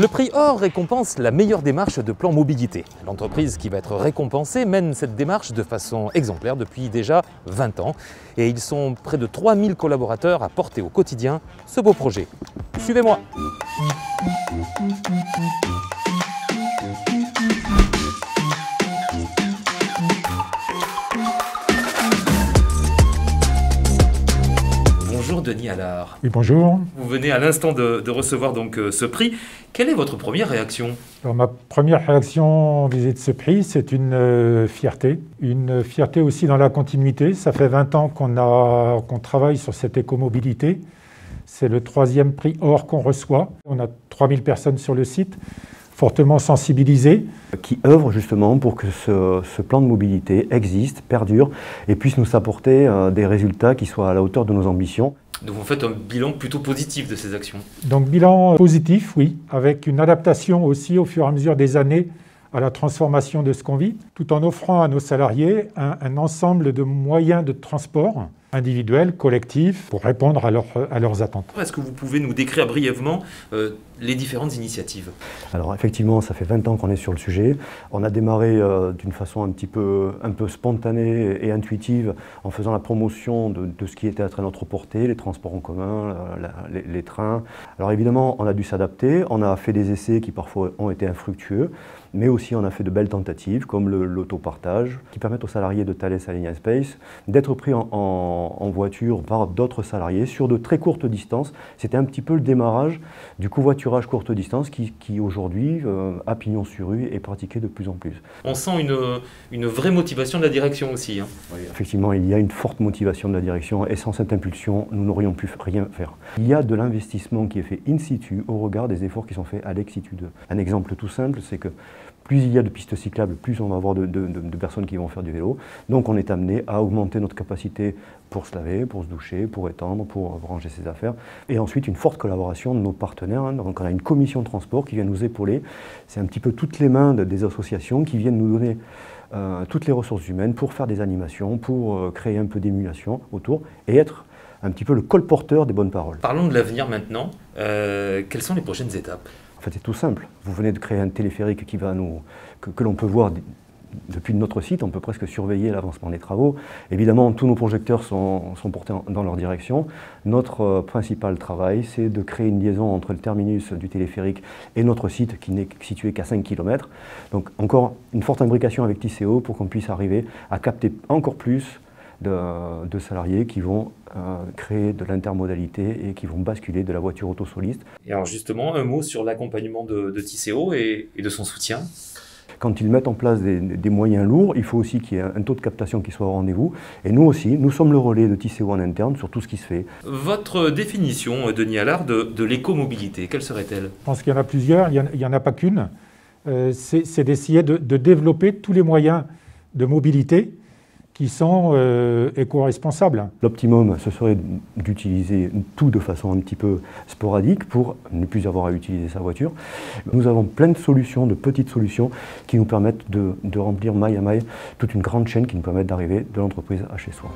Le prix OR récompense la meilleure démarche de plan mobilité. L'entreprise qui va être récompensée mène cette démarche de façon exemplaire depuis déjà 20 ans. Et ils sont près de 3000 collaborateurs à porter au quotidien ce beau projet. Suivez-moi. Bonjour Denis Allard. Oui, bonjour. Vous venez à l'instant de recevoir donc ce prix. Quelle est votre première réaction? Alors, ma première réaction vis-à-vis de ce prix, c'est une fierté. Une fierté aussi dans la continuité. Ça fait 20 ans qu'on travaille sur cette écomobilité. C'est le 3e prix OR qu'on reçoit. On a 3000 personnes sur le site, fortement sensibilisées. Qui œuvrent justement pour que ce plan de mobilité existe, perdure et puisse nous apporter des résultats qui soient à la hauteur de nos ambitions. Donc vous faites un bilan plutôt positif de ces actions. Donc bilan positif, oui, avec une adaptation aussi au fur et à mesure des années à la transformation de ce qu'on vit, tout en offrant à nos salariés un ensemble de moyens de transport individuels, collectifs, pour répondre à leurs attentes. Est-ce que vous pouvez nous décrire brièvement les différentes initiatives? Alors effectivement, ça fait 20 ans qu'on est sur le sujet. On a démarré d'une façon un peu spontanée et intuitive en faisant la promotion de ce qui était à notre portée, les transports en commun, les trains. Alors évidemment, on a dû s'adapter, on a fait des essais qui parfois ont été infructueux, mais aussi on a fait de belles tentatives comme l'autopartage qui permettent aux salariés de Thales Alenia Space d'être pris en voiture par d'autres salariés sur de très courtes distances. C'était un petit peu le démarrage du covoiturage courte distance qui aujourd'hui, à pignon sur rue, est pratiqué de plus en plus. On sent une vraie motivation de la direction aussi. Hein. Oui, effectivement, il y a une forte motivation de la direction et sans cette impulsion, nous n'aurions pu rien faire. Il y a de l'investissement qui est fait in situ au regard des efforts qui sont faits à l'ex situ. Un exemple tout simple, c'est que plus il y a de pistes cyclables, plus on va avoir de personnes qui vont faire du vélo. Donc on est amené à augmenter notre capacité pour se laver, pour se doucher, pour étendre, pour ranger ses affaires. Et ensuite une forte collaboration de nos partenaires. Hein. Donc on a une commission de transport qui vient nous épauler. C'est un petit peu toutes les mains des associations qui viennent nous donner toutes les ressources humaines pour faire des animations, pour créer un peu d'émulation autour et être un petit peu le colporteur des bonnes paroles. Parlons de l'avenir maintenant. Quelles sont les prochaines étapes? En fait, c'est tout simple. Vous venez de créer un téléphérique que l'on peut voir depuis notre site. On peut presque surveiller l'avancement des travaux. Évidemment, tous nos projecteurs sont portés dans leur direction. Notre principal travail, c'est de créer une liaison entre le terminus du téléphérique et notre site qui n'est situé qu'à 5 km. Donc encore une forte imbrication avec Tisséo pour qu'on puisse arriver à capter encore plus de salariés qui vont créer de l'intermodalité et qui vont basculer de la voiture autosoliste. Et alors justement, un mot sur l'accompagnement de Tisséo et de son soutien. Quand ils mettent en place des moyens lourds, il faut aussi qu'il y ait un taux de captation qui soit au rendez-vous. Et nous aussi, nous sommes le relais de Tisséo en interne sur tout ce qui se fait. Votre définition, Denis Allard, de l'écomobilité, quelle serait-elle? Je pense qu'il y en a plusieurs, il n'y en a pas qu'une. C'est d'essayer de développer tous les moyens de mobilité qui sont éco-responsables. L'optimum, ce serait d'utiliser tout de façon un petit peu sporadique pour ne plus avoir à utiliser sa voiture. Nous avons plein de solutions, de petites solutions qui nous permettent de remplir maille à maille toute une grande chaîne qui nous permet d'arriver de l'entreprise à chez soi.